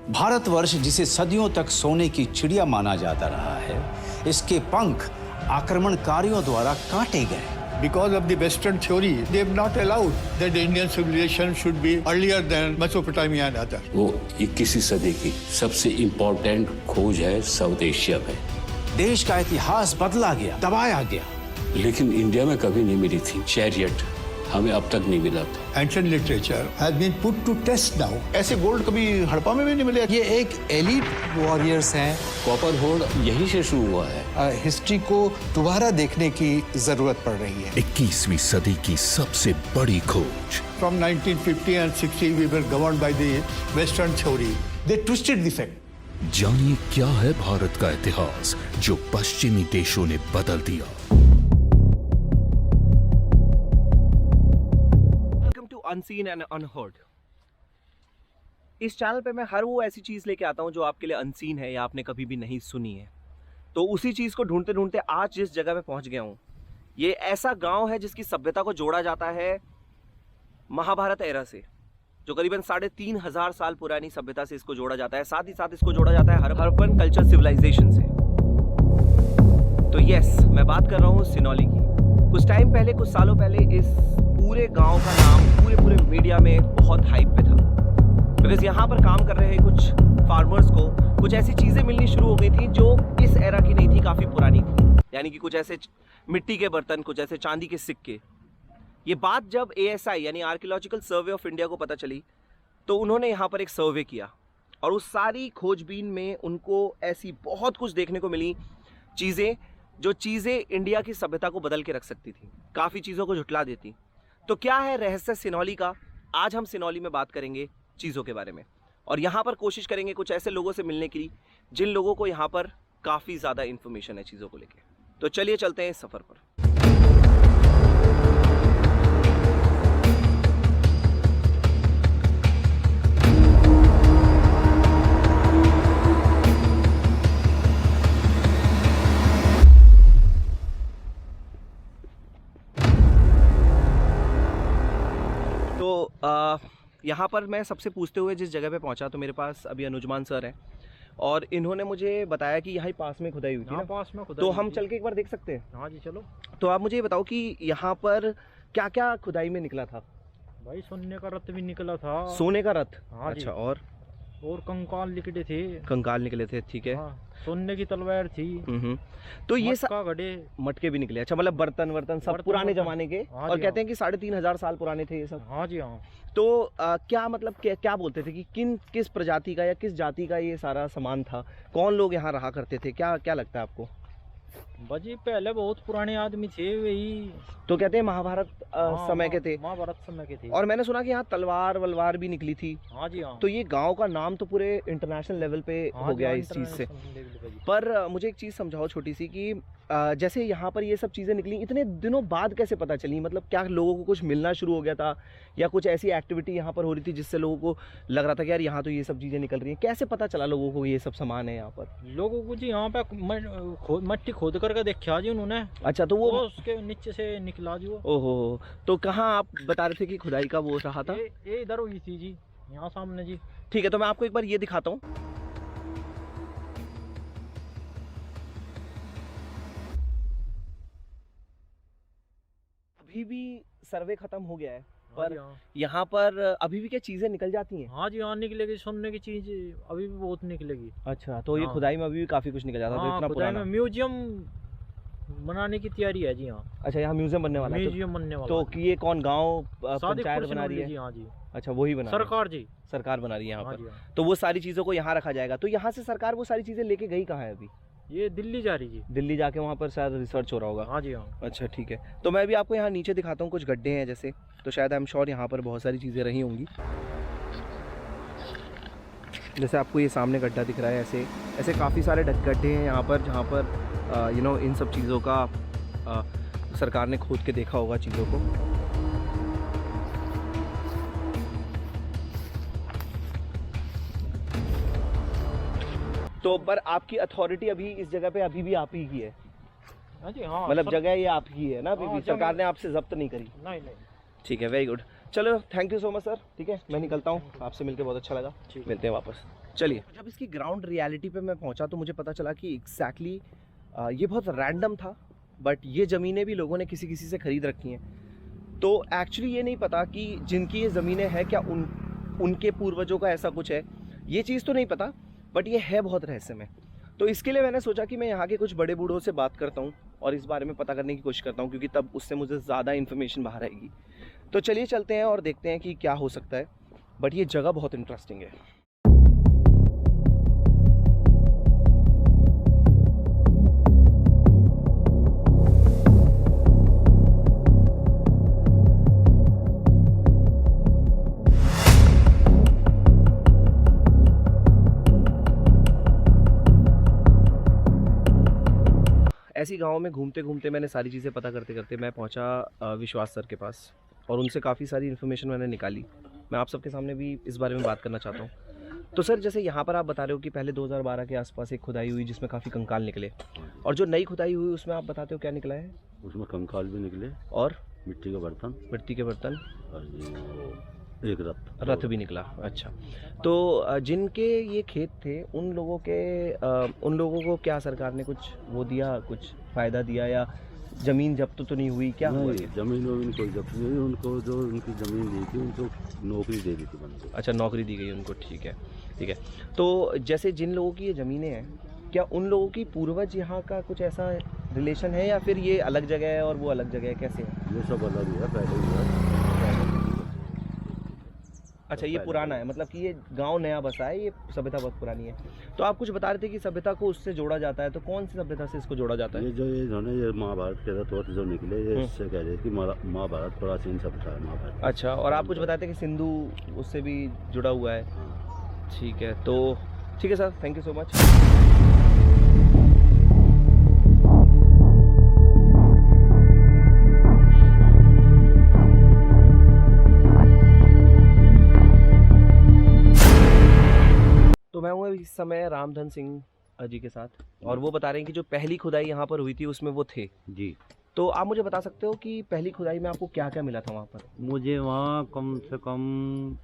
भारतवर्ष जिसे सदियों तक सोने की चिड़िया माना जाता रहा है, इसके पंख आक्रमणकारियों द्वारा काटे गए। Because of the Western theory, they have not allowed that the Indian civilization should be earlier than Mesopotamia and others. वो 21वीं सदी की सबसे इम्पोर्टेंट खोज है साउथ एशिया में। देश का इतिहास बदला गया, दबाया गया। लेकिन इंडिया में कभी नहीं मिली थी चैरियट, हमें अब तक नहीं मिला था। Ancient literature has been put to test now. ऐसे गोल्ड कभी हड़प्पा में भी नहीं मिले। ये एक एलीट वॉरियर्स हैं। कॉपर होल्ड यहीं से शुरू हुआ है। हिस्ट्री को दोबारा देखने की जरूरत पड़ रही है। 21वीं सदी की सबसे बड़ी खोज। From 1950 and 60, we were governed by the Western theory. They twisted the fact. जानिए क्या है भारत का इतिहास जो पश्चिमी देशों ने बदल दिया। Unseen and unheard. इस चैनल पे मैं हर वो ऐसी चीज़ लेके आता हूँ जो आपके लिए अनसीन है या आपने कभी भी नहीं सुनी है। तो उसी चीज़ को ढूंढते ढूंढते आज जिस जगह पे पहुँच गया हूँ, ये ऐसा गांव है जिसकी सभ्यता को जोड़ा जाता है महाभारत एरा से, जो करीबन 3500 साल पुरानी सभ्यता से इसको जोड़ा जाता है। साथ ही साथ इसको जोड़ा जाता है हड़प्पन कल्चर सिविलाइजेशन से। तो यस, मैं बात कर रहा हूँ सिनौली की। कुछ टाइम पहले, कुछ सालों पहले इस पूरे गांव का नाम पूरे मीडिया में बहुत हाइप पे था, बिकॉज यहाँ पर काम कर रहे कुछ फार्मर्स को कुछ ऐसी चीज़ें मिलनी शुरू हो गई थी जो इस एरा की नहीं थी, काफ़ी पुरानी थी। यानी कि कुछ ऐसे मिट्टी के बर्तन, कुछ ऐसे चांदी के सिक्के। ये बात जब ASI यानी आर्कियोलॉजिकल सर्वे ऑफ इंडिया को पता चली, तो उन्होंने यहाँ पर एक सर्वे किया और उस सारी खोजबीन में उनको ऐसी बहुत कुछ देखने को मिली चीज़ें, जो चीज़ें इंडिया की सभ्यता को बदल के रख सकती थी, काफ़ी चीज़ों को झुठला देती। तो क्या है रहस्य सिनौली का? आज हम सिनौली में बात करेंगे चीज़ों के बारे में, और यहाँ पर कोशिश करेंगे कुछ ऐसे लोगों से मिलने की जिन लोगों को यहाँ पर काफ़ी ज़्यादा इन्फॉर्मेशन है चीज़ों को लेके। तो चलिए चलते हैं इस सफ़र पर। यहाँ पर मैं सबसे पूछते हुए जिस जगह पे पहुँचा, तो मेरे पास अभी अनुजमान सर हैं और इन्होंने मुझे बताया कि यहाँ पास में खुदाई हुई थी ना? पास में खुदाई। तो हम चल के एक बार देख सकते हैं? हाँ जी चलो। तो आप मुझे ये बताओ कि यहाँ पर क्या क्या खुदाई में निकला था? भाई सोने का रथ भी निकला था। सोने का रथ? हाँ जी। अच्छा, और कंकाल निकले थे। कंकाल निकले थे, ठीक है। हाँ, सोने की तलवार थी। तो ये घड़े, मटके भी निकले। अच्छा, मतलब बर्तन सब पुराने जमाने के। हाँ, और कहते हैं कि 3500 साल पुराने थे ये सब। हाँ जी हाँ। तो क्या मतलब क्या बोलते थे कि किस प्रजाति का या किस जाति का ये सारा सामान था? कौन लोग यहाँ रहा करते थे? क्या लगता है आपको? बाजी पहले बहुत पुराने आदमी थे वही। तो कहते हैं महाभारत समय के थे। महाभारत समय के थे। और मैंने सुना कि यहाँ तलवार वलवार भी निकली थी। हाँ जी हाँ। तो ये गांव का नाम तो पूरे इंटरनेशनल लेवल पे हो गया इस चीज़ से। पर मुझे एक चीज़ समझाओ छोटी सी कि जैसे यहाँ पर ये सब चीज़ें निकली, इतने दिनों बाद कैसे पता चली? मतलब क्या लोगों को कुछ मिलना शुरू हो गया था या कुछ ऐसी एक्टिविटी यहाँ पर हो रही थी जिससे लोगों को लग रहा था कि यार यहाँ तो ये सब चीज़ें निकल रही हैं? कैसे पता चला लोगों को ये सब सामान है यहाँ पर? लोगों को जी यहाँ पे मट्टी खोद करके देखा जी उन्होंने। अच्छा, तो वो उसके नीचे से निकला जी वो। ओहो, तो कहाँ आप बता रहे थे कि खुदाई का वो रहा था? ये इधर हुई थी जी, यहाँ सामने जी। ठीक है, तो मैं आपको एक बार ये दिखाता हूँ। अभी भी सर्वे खत्म हो गया है, पर यहाँ पर अभी भी क्या चीजें निकल जाती हैं? हाँ जी हाँ, निकलेगी। सोने की चीज अभी भी बहुत निकलेगी। अच्छा, तो ये खुदाई में अभी भी काफी कुछ निकल जाता है। हाँ, तो इतना पुराना म्यूजियम बनाने की तैयारी है जी हाँ। अच्छा, यहाँ म्यूजियम बनने वाला है? म्यूजियम बनने वाला। तो कि ये कौन गांव पंचायत बना रही है? हाँ जी। अच्छा, वही बना सरकार जी, सरकार बना रही है यहाँ हाँ पर। तो वो सारी चीजों को यहाँ रखा जाएगा। तो यहाँ से सरकार वो सारी चीजें लेके गई कहाँ है अभी? ये दिल्ली जा रही जी। दिल्ली जाके वहाँ पर शायद रिसर्च हो रहा होगा। हाँ जी हाँ। अच्छा, ठीक है। तो मैं भी आपको यहाँ नीचे दिखाता हूँ, कुछ गड्ढे हैं जैसे, तो शायद आई एम श्योर यहाँ पर बहुत सारी चीज़ें रही होंगी। जैसे आपको ये सामने गड्ढा दिख रहा है, ऐसे काफ़ी सारे गड्ढे हैं यहाँ पर, जहाँ पर इन सब चीज़ों का सरकार ने खोद के देखा होगा चीज़ों को। तो पर आपकी अथॉरिटी अभी इस जगह पे अभी भी आप ही की है? हाँ जी हाँ। मतलब जगह ये आपकी है ना अभी भी? हाँ, सरकार ने आपसे जब्त नहीं करी? नहीं। ठीक है, वेरी गुड। चलो, thank you so much sir. ठीक है, मैं निकलता हूँ। आपसे मिलकर बहुत अच्छा लगा। मिलते हैं वापस। चलिए, जब इसकी ग्राउंड रियलिटी पे मैं पहुंचा तो मुझे पता चला कि एग्जैक्टली ये बहुत रैंडम था, बट ये ज़मीनें भी लोगों ने किसी किसी से ख़रीद रखी हैं। तो एक्चुअली ये नहीं पता कि जिनकी ये ज़मीनें हैं क्या उनके पूर्वजों का ऐसा कुछ है, ये चीज़ तो नहीं पता, बट ये है बहुत रहस्यमय। तो इसके लिए मैंने सोचा कि मैं यहाँ के कुछ बड़े बूढ़ों से बात करता हूँ और इस बारे में पता करने की कोशिश करता हूँ, क्योंकि तब उससे मुझे ज़्यादा इन्फॉर्मेशन बाहर आएगी। तो चलिए चलते हैं और देखते हैं कि क्या हो सकता है, बट ये जगह बहुत इंटरेस्टिंग है। ऐसी गाँव में घूमते घूमते मैंने सारी चीज़ें पता करते करते मैं पहुंचा विश्वास सर के पास और उनसे काफ़ी सारी इन्फॉर्मेशन मैंने निकाली। मैं आप सबके सामने भी इस बारे में बात करना चाहता हूं। तो सर, जैसे यहाँ पर आप बता रहे हो कि पहले 2012 के आसपास एक खुदाई हुई जिसमें काफ़ी कंकाल निकले, और जो नई खुदाई हुई उसमें आप बताते हो क्या निकला है? उसमें कंकाल भी निकले और मिट्टी के बर्तन और एक रथ भी निकला। अच्छा, तो जिनके ये खेत थे उन लोगों को क्या सरकार ने कुछ वो दिया, कुछ फ़ायदा दिया, या ज़मीन जब्त तो नहीं हुई? क्या हुआ? जमीन वमीन कोई जब्त नहीं हुई। उनको जो उनकी ज़मीन दी थी उनको नौकरी दे दी थी बंद। अच्छा, नौकरी दी गई उनको, ठीक है ठीक है। तो जैसे जिन लोगों की ये ज़मीनें हैं, क्या उन लोगों की पूर्वज यहाँ का कुछ ऐसा रिलेशन है, या फिर ये अलग जगह है और वो अलग जगह है, कैसे है? ये सब अलग है, पहले ही है। अच्छा, ये पुराना है, मतलब कि ये गांव नया बसा है, ये सभ्यता बहुत पुरानी है। तो आप कुछ बता रहे थे कि सभ्यता को उससे जोड़ा जाता है, तो कौन सी सभ्यता से इसको जोड़ा जाता है? ये जो ये इन्होंने ये महाभारत के रथ जो निकले, ये इससे कह रहे कि महाभारत प्राचीन सभ्यता है महाभारत। अच्छा, और आप कुछ बताए थे कि सिंधु उससे भी जुड़ा हुआ है। ठीक है, तो ठीक है sir, thank you so much. तो मैं हूँ इस समय रामधन सिंह जी के साथ, और वो बता रहे हैं कि जो पहली खुदाई यहाँ पर हुई थी उसमें वो थे जी। तो आप मुझे बता सकते हो कि पहली खुदाई में आपको क्या क्या मिला था वहाँ पर? मुझे वहाँ कम से कम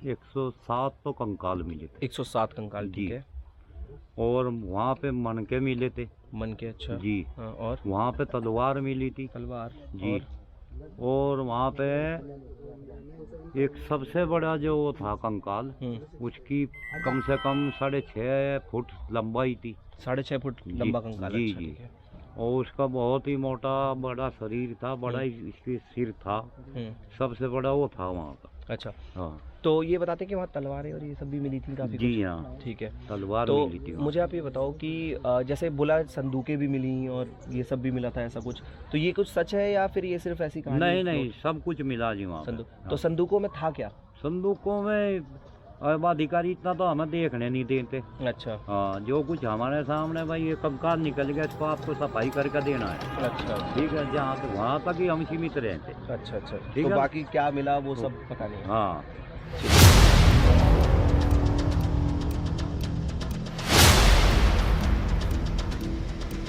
107 तो कंकाल मिले थे। 107 कंकाल, ठीक है। और वहाँ पे मनके मिले थे। मनके, अच्छा जी। हाँ, और वहाँ पे तलवार मिली थी। तलवार जी। और वहाँ पे एक सबसे बड़ा जो वो था कंकाल, उसकी कम से कम 6.5 फुट लंबाई थी। 6.5 फुट लंबा कंकाल? जी अच्छा, जी। और उसका बहुत ही मोटा बड़ा शरीर था, बड़ा ही इसके सिर था, सबसे बड़ा वो था वहाँ का। अच्छा, हाँ। तो ये बताते हैं कि वहाँ तलवारें और ये सब भी मिली थी काफी? जी हाँ, ठीक है, तलवार तो मिली थी। मुझे आप ये बताओ कि जैसे बोला संदूकें भी मिली और ये सब भी मिला था, ऐसा कुछ, तो ये कुछ सच है या फिर ये सिर्फ ऐसी कहानी? नहीं नहीं, सब कुछ मिला जी वहाँ पे। तो संदूकों में था क्या? संदूकों में अब अधिकारी इतना तो हमें देखने नहीं देते। अच्छा, हाँ, जो कुछ हमारे सामने भाई ये कंकाल निकल गया, इसको आपको सफाई करके देना है। अच्छा, ठीक है, जहाँ तक वहाँ तक ही हम सीमित रहते। अच्छा अच्छा, ठीक तो है। बाकी क्या मिला वो सब पता नहीं है। हाँ।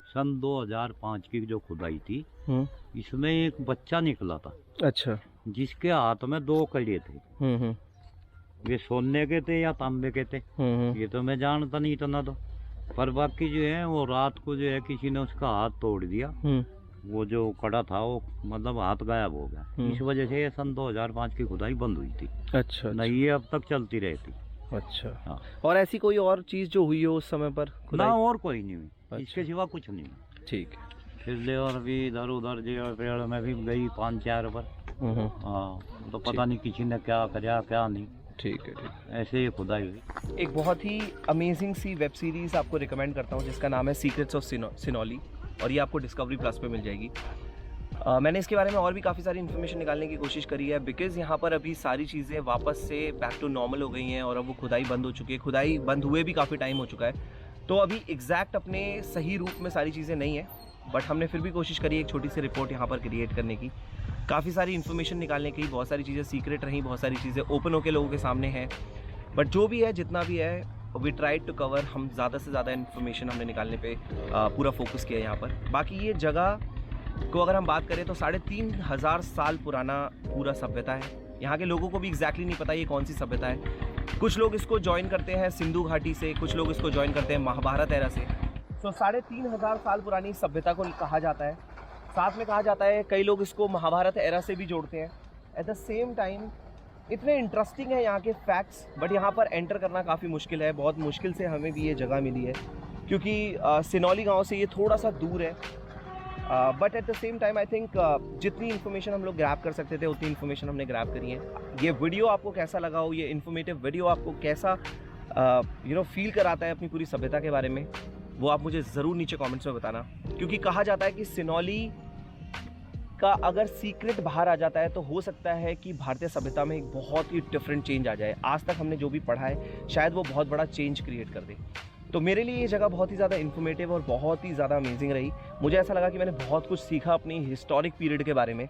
सन 2005 की जो खुदाई थी, इसमें एक बच्चा निकला था। अच्छा, जिसके हाथ में 2 कड़े थे। वे सोने के थे या तांबे के थे, ये तो मैं जानता नहीं इतना तो, पर बाकी जो है वो रात को जो है किसी ने उसका हाथ तोड़ दिया। वो जो कड़ा था वो मतलब हाथ गायब हो गया। इस वजह से ये सन 2005 की खुदाई बंद हुई थी। अच्छा, नहीं ये अब तक चलती रहती। अच्छा हाँ। और ऐसी कोई और चीज जो हुई हो उस समय पर खुदाई? ना, और कोई नहीं हुई। अच्छा। इसके सिवा कुछ नहीं हुई। ठीक है। फिर और भी इधर उधर जो पेड़ में भी गई 5-4 पर। हाँ, तो पता नहीं किसी ने क्या कराया क्या नहीं। ठीक है, ठीक है। ऐसे ही खुदाई हुई। एक बहुत ही अमेजिंग सी वेब सीरीज़ आपको रिकमेंड करता हूँ जिसका नाम है सीक्रेट्स ऑफ सिनौली, और ये आपको डिस्कवरी प्लस पे मिल जाएगी। मैंने इसके बारे में और भी काफ़ी सारी इन्फॉर्मेशन निकालने की कोशिश करी है, बिकॉज़ यहाँ पर अभी सारी चीज़ें वापस से बैक टू नॉर्मल हो गई हैं और अब वो खुदाई बंद हो चुकी है। खुदाई बंद हुए भी काफ़ी टाइम हो चुका है, तो अभी एग्जैक्ट अपने सही रूप में सारी चीज़ें नहीं है, बट हमने फिर भी कोशिश करी एक छोटी सी रिपोर्ट यहाँ पर क्रिएट करने की, काफ़ी सारी इन्फॉर्मेशन निकालने की। बहुत सारी चीज़ें सीक्रेट रहीं, बहुत सारी चीज़ें ओपन होकर लोगों के सामने हैं, बट जो भी है, जितना भी है, वी ट्राइड टू कवर। हम ज़्यादा से ज़्यादा इन्फॉर्मेशन हमने निकालने पे पूरा फोकस किया यहाँ पर। बाकी ये जगह को अगर हम बात करें तो 3500 साल पुराना पूरा सभ्यता है। यहाँ के लोगों को भी एग्जैक्टली नहीं पता ये कौन सी सभ्यता है, कुछ लोग इसको ज्वाइन करते हैं सिंधु घाटी से, कुछ लोग इसको ज्वाइन करते हैं महाभारत एरा से। तो 3,500 साल पुरानी सभ्यता को कहा जाता है। साथ में कहा जाता है कई लोग इसको महाभारत एरा से भी जोड़ते हैं। एट द सेम टाइम इतने इंटरेस्टिंग है यहाँ के फैक्ट्स, बट यहाँ पर एंटर करना काफ़ी मुश्किल है। बहुत मुश्किल से हमें भी ये जगह मिली है, क्योंकि सिनौली गांव से ये थोड़ा सा दूर है। But at the same time I think जितनी इन्फॉर्मेशन हम लोग ग्रैब कर सकते थे उतनी इन्फॉर्मेशन हमने ग्रैब करी है। ये वीडियो आपको कैसा लगा हो, ये इन्फॉर्मेटिव वीडियो आपको कैसा फील कराता है अपनी पूरी सभ्यता के बारे में, वो आप मुझे ज़रूर नीचे कमेंट्स में बताना। क्योंकि कहा जाता है कि सिनौली का अगर सीक्रेट बाहर आ जाता है तो हो सकता है कि भारतीय सभ्यता में एक बहुत ही डिफरेंट चेंज आ जाए। आज तक हमने जो भी पढ़ा है शायद वो बहुत बड़ा चेंज क्रिएट कर दे। तो मेरे लिए ये जगह बहुत ही ज़्यादा इन्फॉर्मेटिव और बहुत ही ज़्यादा अमेजिंग रही। मुझे ऐसा लगा कि मैंने बहुत कुछ सीखा अपनी हिस्टोरिक पीरियड के बारे में।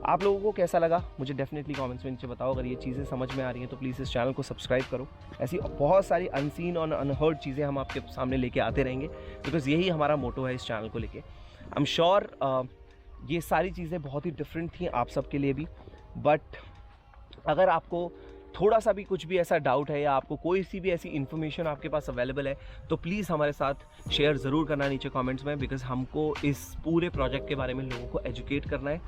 आप लोगों को कैसा लगा मुझे डेफिनेटली कमेंट्स में नीचे बताओ। अगर ये चीज़ें समझ में आ रही हैं तो प्लीज़ इस चैनल को सब्सक्राइब करो। ऐसी बहुत सारी अनसीन और अनहर्ड चीज़ें हम आपके सामने लेके आते रहेंगे, बिकॉज यही हमारा मोटो है इस चैनल को लेके। आई एम श्योर ये सारी चीज़ें बहुत ही डिफरेंट थी आप सबके लिए भी, बट अगर आपको थोड़ा सा भी कुछ भी ऐसा डाउट है या आपको कोई सी भी ऐसी इन्फॉर्मेशन आपके पास अवेलेबल है तो प्लीज़ हमारे साथ शेयर ज़रूर करना नीचे कमेंट्स में, बिकॉज हमको इस पूरे प्रोजेक्ट के बारे में लोगों को एजुकेट करना है।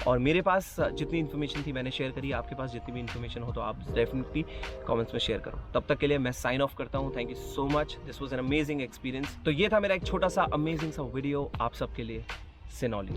और मेरे पास जितनी इन्फॉर्मेशन थी मैंने शेयर करी, आपके पास जितनी भी इन्फॉर्मेशन हो तो आप डेफिनेटली कमेंट्स में शेयर करो। तब तक के लिए मैं साइन ऑफ करता हूँ। Thank you so much, this was an amazing experience. तो ये था मेरा एक छोटा सा अमेजिंग सा वीडियो आप सबके लिए सिनौली।